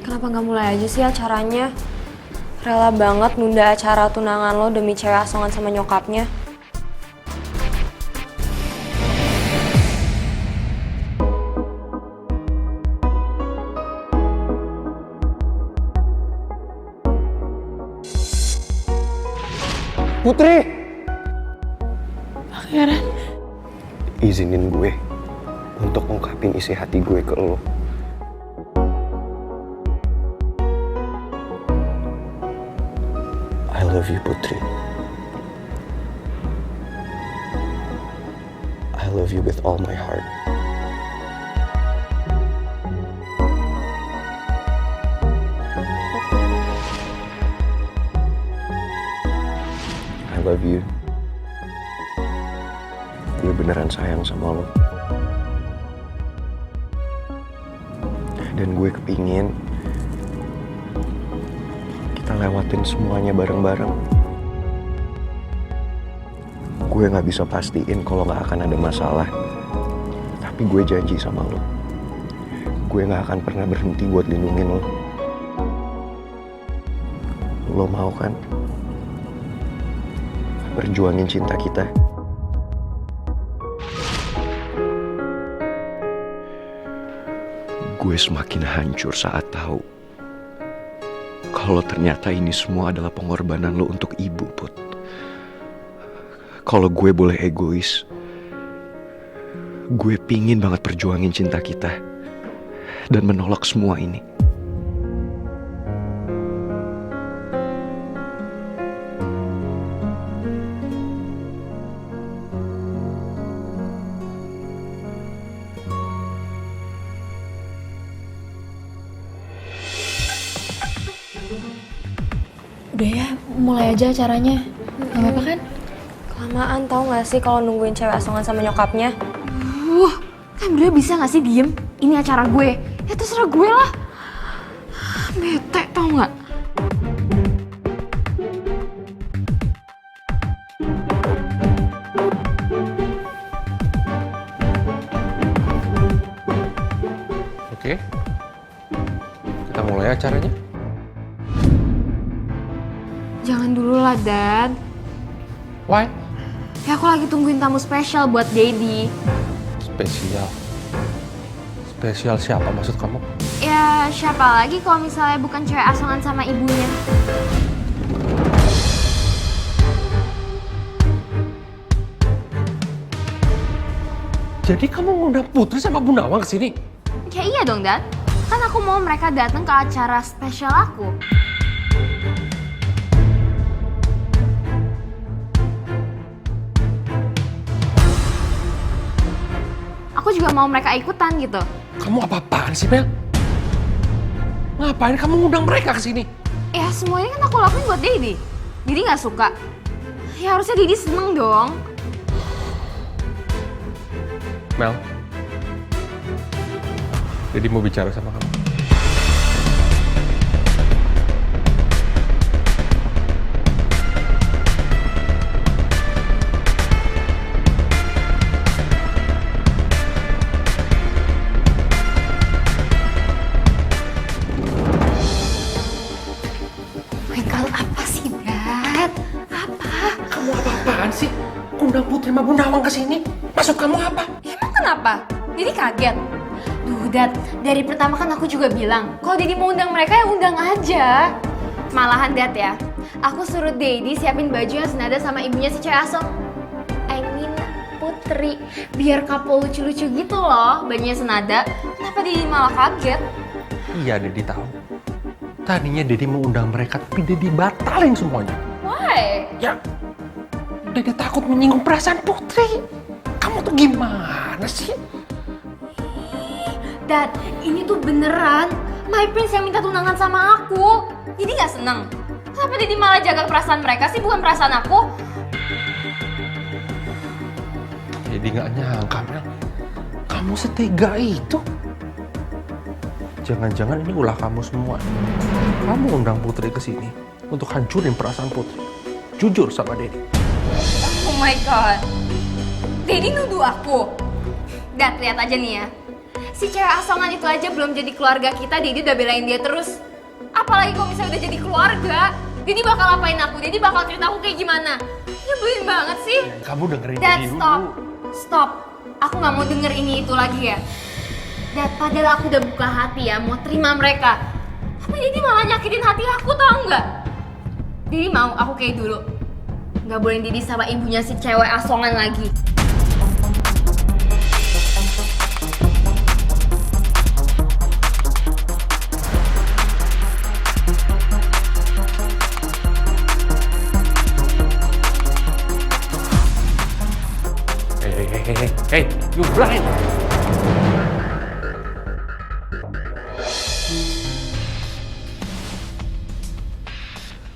Kenapa nggak mulai aja sih acaranya? Rela banget nunda acara tunangan lo demi cewek asongan sama nyokapnya.
Putri!
Pangeran.
Izinin gue untuk ngungkapin isi hati gue ke lo. I love you, Putri. I love you with all my heart. I love you. Gue beneran sayang sama lo. Dan gue kepingin kita lewatin semuanya bareng-bareng. Gue gak bisa pastiin kalau gak akan ada masalah. Tapi gue janji sama lo, gue gak akan pernah berhenti buat lindungin lo. Lo mau kan perjuangin cinta kita? Gue semakin hancur saat tahu kalau ternyata ini semua adalah pengorbanan lo untuk ibu, Put. Kalau gue boleh egois, gue pingin banget perjuangin cinta kita dan menolak semua ini.
Udah ya, mulai aja acaranya. Gak apa-apa kan?
Kelamaan tau gak sih kalau nungguin cewek asongan sama nyokapnya?
Kan berdua bisa gak sih diem? Ini acara gue. Ya terserah gue lah. Bete tau gak?
Oke. Kita mulai acaranya.
Jangan dulu lah, Dad.
Why?
Ya aku lagi tungguin tamu spesial buat Daddy.
Spesial? Spesial siapa maksud kamu?
Ya siapa lagi kalau misalnya bukan cewek asongan sama ibunya.
Jadi kamu ngundang Putri sama Bu Nawang kesini?
Ya iya dong, Dad. Kan aku mau mereka datang ke acara spesial aku. Aku juga mau mereka ikutan gitu.
Kamu apa-apaan sih, Mel? Ngapain kamu ngundang mereka ke sini?
Ya semuanya kan aku lakuin buat Daddy. Daddy nggak suka. Ya harusnya Daddy seneng dong.
Mel, Daddy mau bicara sama kamu.
Michael, apa sih, Dad? Apa?
Kamu apa-apaan sih? Undang Putri sama Bu Nawang ke sini? Maksud kamu apa?
Emang kenapa? Daddy kaget. Duh, Dad, dari pertama kan aku juga bilang, kalau Daddy mau undang mereka ya undang aja. Malahan, Dad ya, aku suruh Daddy siapin baju yang senada sama ibunya si cewek asong. I mean, Putri. Biar couple lucu-lucu gitu loh, bajunya senada. Kenapa Daddy malah kaget?
Iya, Daddy tahu. Tadinya Daddy mau undang mereka, tapi Daddy batalin semuanya.
Why?
Ya, Daddy takut menyinggung perasaan Putri. Kamu tuh gimana sih?
Dad, ini tuh beneran. My Prince yang minta tunangan sama aku. Jadi gak seneng. Kenapa Daddy malah jaga perasaan mereka sih, bukan perasaan aku?
Daddy gak nyangka, Mel. Kamu setega itu. Jangan-jangan ini ulah kamu semua. Kamu undang Putri ke sini untuk hancurin perasaan Putri. Jujur sama Daddy.
Oh my god. Daddy nuduh aku. Dad, lihat aja nih ya. Si cewek asongan itu aja belum jadi keluarga kita, Daddy udah belain dia terus. Apalagi kalau misalnya udah jadi keluarga, Daddy bakal apain aku? Daddy bakal cerita aku kayak gimana? Nyebelin banget sih.
Kamu dengerin
Dad,
Daddy dulu.
stop. Aku gak mau denger ini itu lagi ya. Dad, padahal aku udah buka hati ya, mau terima mereka. Tapi Daddy malah nyakitin hati aku, tau nggak? Daddy mau aku kayak dulu. Gak boleh Daddy sama ibunya si cewek asongan lagi.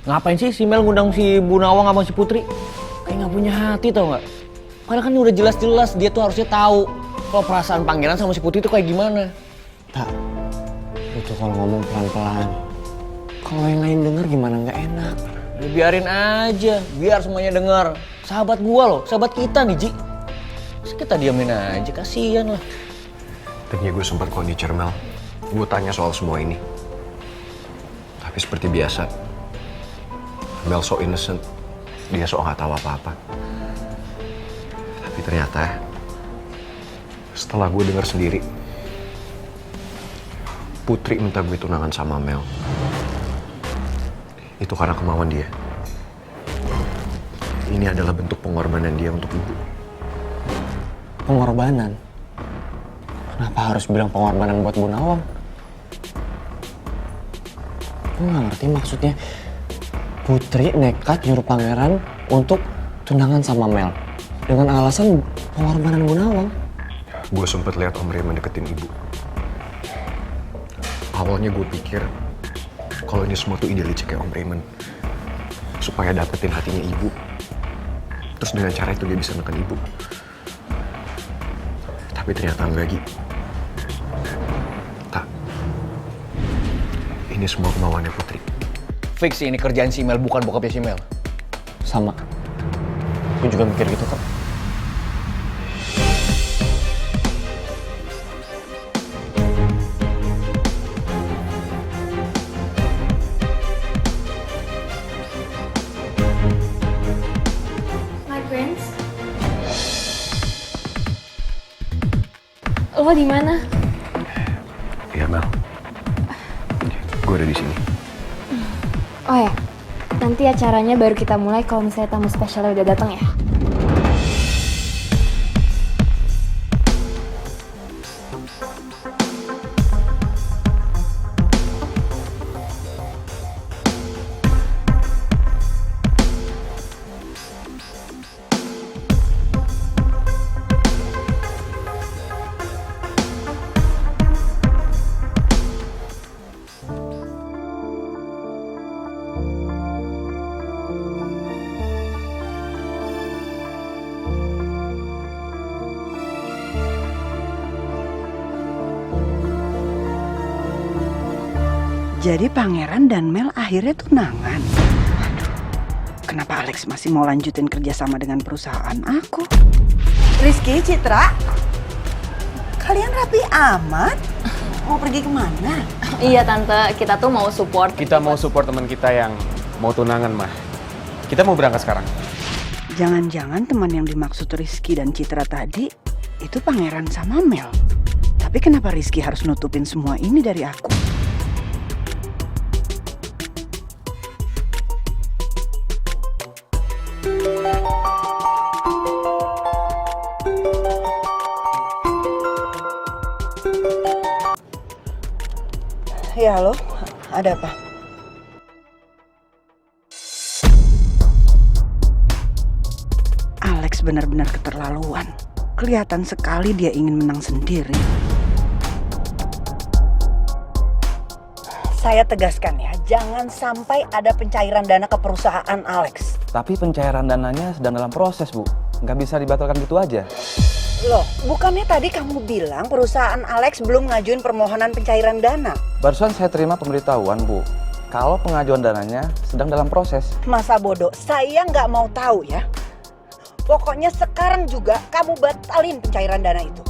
Ngapain sih si Mel ngundang si Bu Nawang sama si Putri? Kayak nggak punya hati tau nggak? Padahal kan udah jelas-jelas dia tuh harusnya tahu kalau perasaan pangeran sama si Putri itu kayak gimana.
Tak, itu kalau ngomong pelan-pelan. Kalau yang lain denger gimana nggak enak.
Ya biarin aja, biar semuanya dengar. Sahabat gua loh, sahabat kita nih Ji. Terus kita diamin aja, kasihan lah.
Tadinya gue sempat kok Mel. Gue tanya soal semua ini. Tapi seperti biasa, Mel so innocent. Dia so nggak tahu apa-apa. Tapi ternyata setelah gue dengar sendiri, Putri minta gue tunangan sama Mel. Itu karena kemauan dia. Ini adalah bentuk pengorbanan dia untuk ibu.
Pengorbanan? Kenapa harus bilang pengorbanan buat Bu Nawang? Gue gak ngerti maksudnya. Putri nekat nyuruh pangeran untuk tunangan sama Mel dengan alasan pengorbanan Bu Nawang.
Gue sempet lihat Om Raymond deketin ibu. Awalnya gue pikir kalau ini semua tuh ide licik kayak Om Raymond supaya dapetin hatinya ibu. Terus dengan cara itu dia bisa neken ibu. Tapi ternyata enggak, Gi. Tak. Ini semua kemauannya Putri.
Fix ini kerjaan si Mel, bukan bokapnya si Mel.
Sama. Gue juga mikir gitu kok.
My friends. Lo di mana?
Iya, Mel. Gue ada di sini.
Oh ya, nanti acaranya baru kita mulai kalau misalnya tamu spesialnya udah datang ya.
Jadi Pangeran dan Mel akhirnya tunangan. Aduh, kenapa Alex masih mau lanjutin kerjasama dengan perusahaan aku? Rizky, Citra, kalian rapi amat. Mau pergi kemana?
Iya Tante, kita tuh mau support.
Kita mau support teman kita yang mau tunangan, Mah. Kita mau berangkat sekarang.
Jangan-jangan teman yang dimaksud Rizky dan Citra tadi itu Pangeran sama Mel. Tapi kenapa Rizky harus nutupin semua ini dari aku? Ya, halo. Ada apa? Alex benar-benar keterlaluan. Kelihatan sekali dia ingin menang sendiri. Saya tegaskan ya, jangan sampai ada pencairan dana ke perusahaan Alex.
Tapi pencairan dananya sedang dalam proses, Bu. Nggak bisa dibatalkan gitu aja.
Loh, bukannya tadi kamu bilang perusahaan Alex belum ngajuin permohonan pencairan dana?
Barusan saya terima pemberitahuan, Bu. Kalau pengajuan dananya sedang dalam proses.
Masa bodoh, saya nggak mau tahu ya. Pokoknya sekarang juga kamu batalin pencairan dana itu.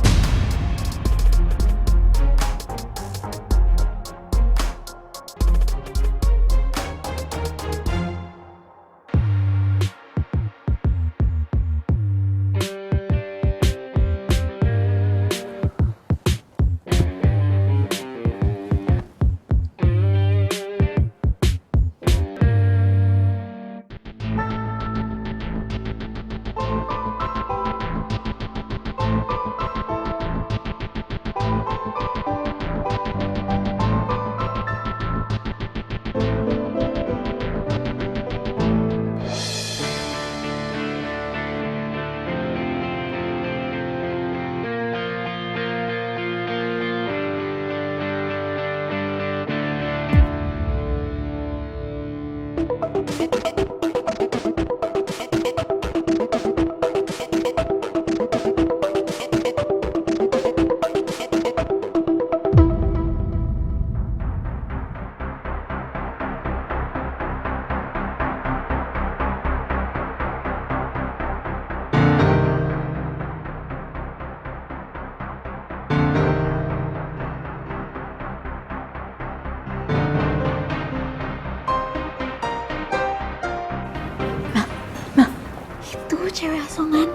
cewek asongan.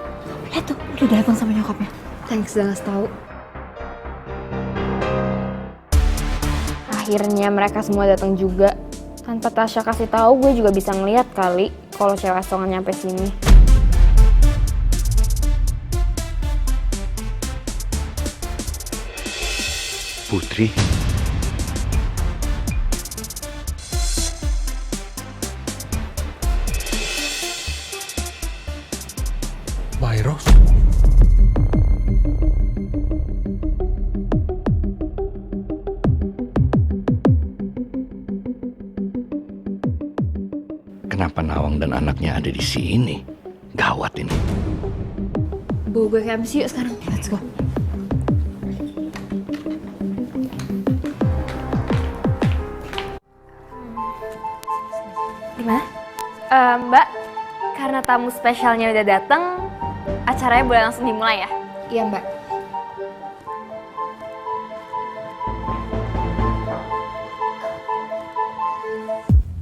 Lihat tuh, udah datang sama nyokapnya. Thanks udah ngasih tahu. Akhirnya mereka semua datang juga. Tanpa Tasya kasih tahu, gue juga bisa ngeliat kali kalau cewek asongan nyampe sini.
Putri.
Mayros?
Kenapa Nawang dan anaknya ada di sini? Gawat ini.
Bawa gue ke MC yuk sekarang. Let's go. Gimana? Mbak, karena tamu spesialnya udah dateng, acaranya boleh langsung dimulai ya? Iya, Mbak.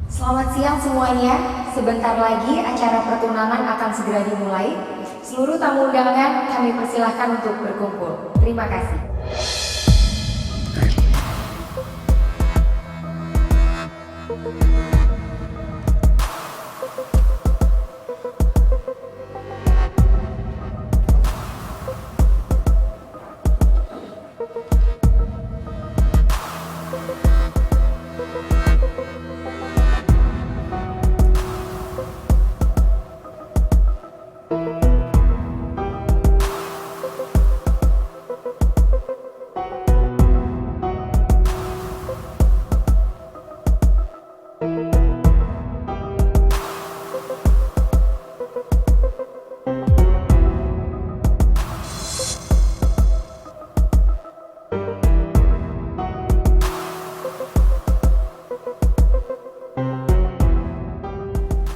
Selamat siang semuanya. Sebentar lagi acara pertunangan akan segera dimulai. Seluruh tamu undangan kami persilahkan untuk berkumpul. Terima kasih.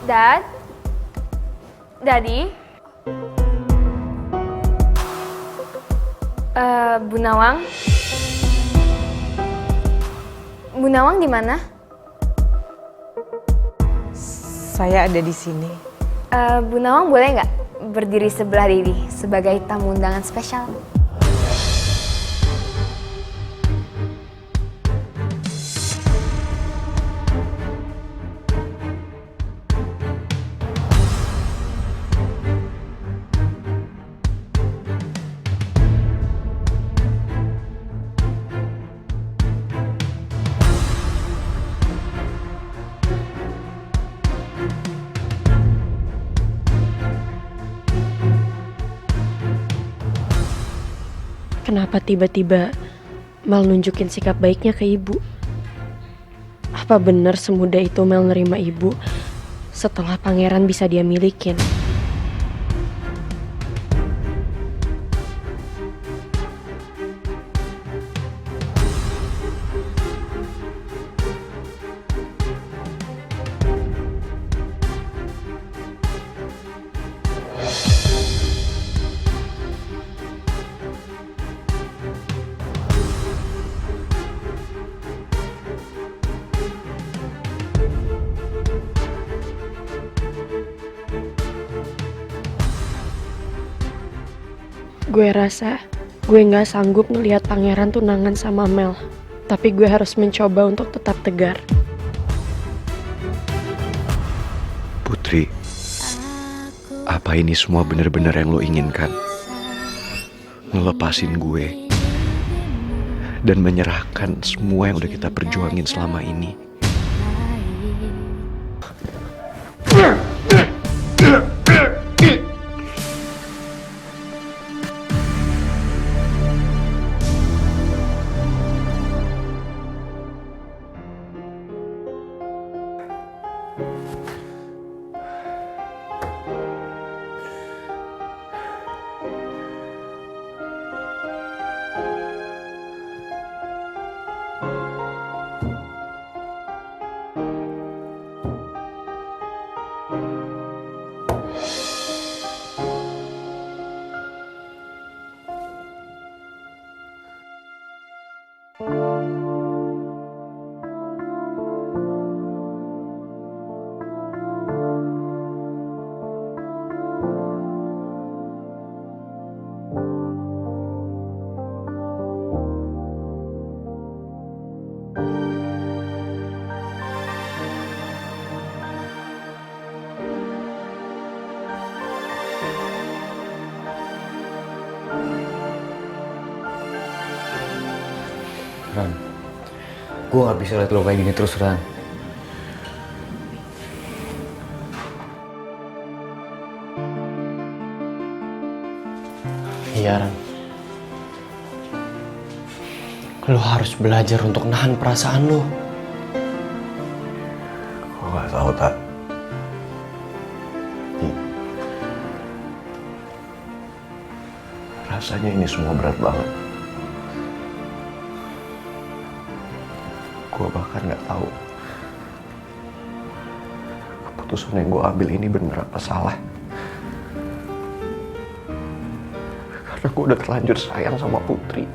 Dad? Daddy? Bu Nawang? Bu Nawang di mana?
Saya ada di sini.
Bu Nawang boleh nggak berdiri sebelah Didi sebagai tamu undangan spesial?
Kenapa tiba-tiba Mel nunjukin sikap baiknya ke ibu? Apa benar semudah itu Mel nerima ibu setelah pangeran bisa dia milikin? Gue rasa gue gak sanggup ngelihat pangeran tunangan sama Mel. Tapi gue harus mencoba untuk tetap tegar.
Putri, apa ini semua benar-benar yang lo inginkan? Ngelepasin gue dan menyerahkan semua yang udah kita perjuangin selama ini.
Gue gak bisa liat lo kayak gini terus, Ran.
Iya, Ran. Lo harus belajar untuk nahan perasaan lo.
Gue gak tahu, Tak. Rasanya ini semua berat banget. Gue bahkan gak tahu keputusan yang gue ambil ini bener apa salah. Karena gue udah terlanjur sayang sama Putri.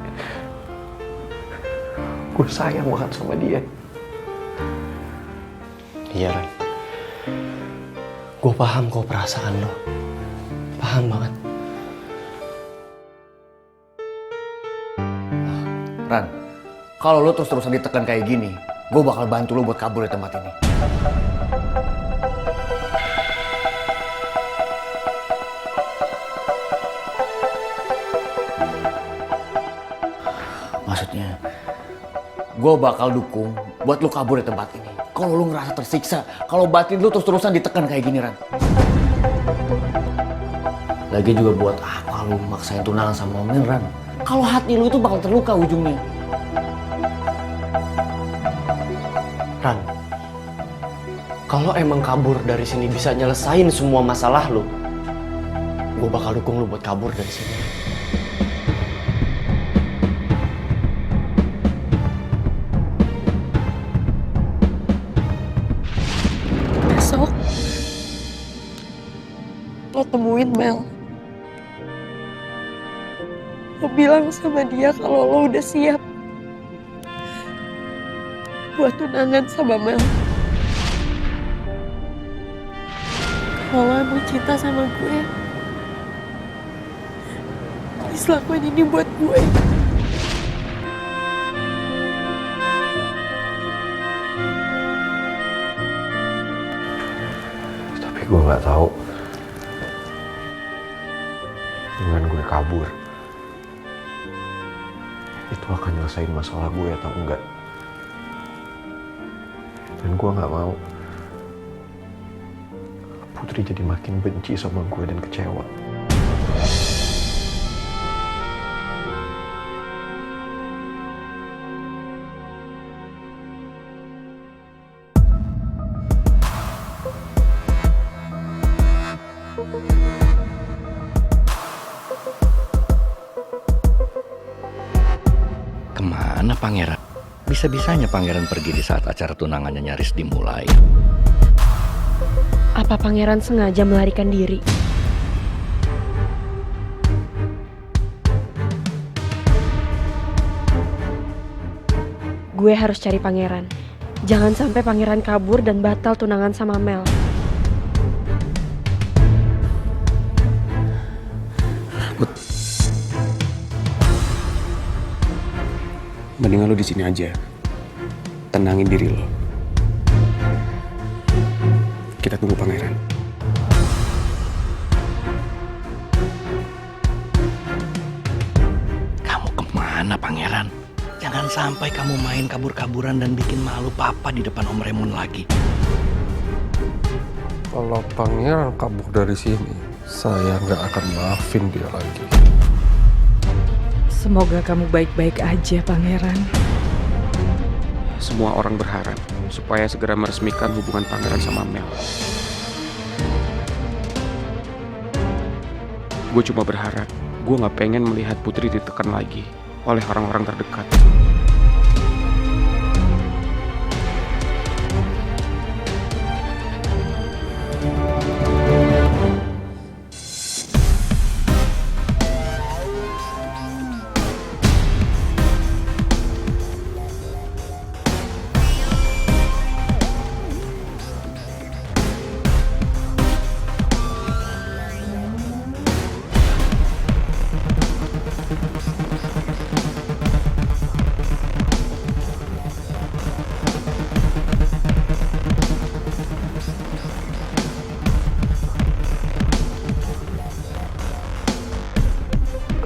Gue sayang banget sama dia.
Iya, Ran. Gue paham kok perasaan lo. Paham banget.
Ran, kalau lo terus-terusan ditekan kayak gini, gue bakal bantu lo buat kabur dari tempat ini. Maksudnya, gue bakal dukung buat lo kabur dari tempat ini. Kalau lo ngerasa tersiksa, kalau batin lo terus-terusan ditekan kayak gini, Ran. Lagi juga buat apa lo maksain tunangan sama Mel, Ran? Kalau hati lo itu bakal terluka ujungnya.
Ran, kalau emang kabur dari sini bisa nyelesain semua masalah lo, gue bakal dukung lo buat kabur dari sini.
Besok lo temuin Mel. Lo bilang sama dia kalau lo udah siap buat tunangan sama Mel. Kalau lo emang cinta sama gue, please lakuin ini buat gue.
Tapi gue gak tahu dengan gue kabur itu akan nyelesain masalah gue atau enggak. Dan gue gak mau Putri jadi makin benci sama gue dan kecewa.
Kemana Pangeran? Bisa-bisanya Pangeran pergi di saat acara tunangannya nyaris dimulai.
Apa Pangeran sengaja melarikan diri? Gue harus cari Pangeran. Jangan sampai Pangeran kabur dan batal tunangan sama Mel.
Mendingan lo di sini aja. Tenangin diri lo. Kita tunggu Pangeran.
Kamu kemana Pangeran? Jangan sampai kamu main kabur-kaburan dan bikin malu Papa di depan Om Raymond lagi.
Kalau Pangeran kabur dari sini, saya nggak akan maafin dia lagi.
Semoga kamu baik-baik aja, Pangeran.
Semua orang berharap supaya segera meresmikan hubungan Pangeran sama Mel. Gue cuma berharap, gue gak pengen melihat Putri ditekan lagi oleh orang-orang terdekat.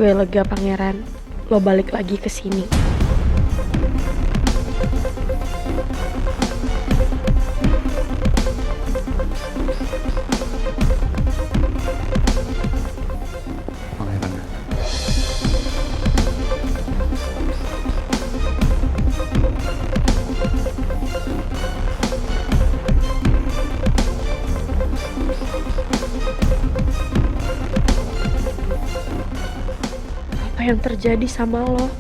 Gue lega Pangeran, lo balik lagi ke sini. apa yang terjadi sama lo.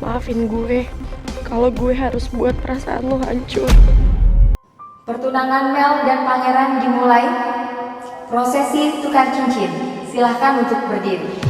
Maafin gue kalau gue harus buat perasaan lo hancur.
Pertunangan Mel dan Pangeran dimulai. Prosesi tukar cincin. Silahkan untuk berdiri.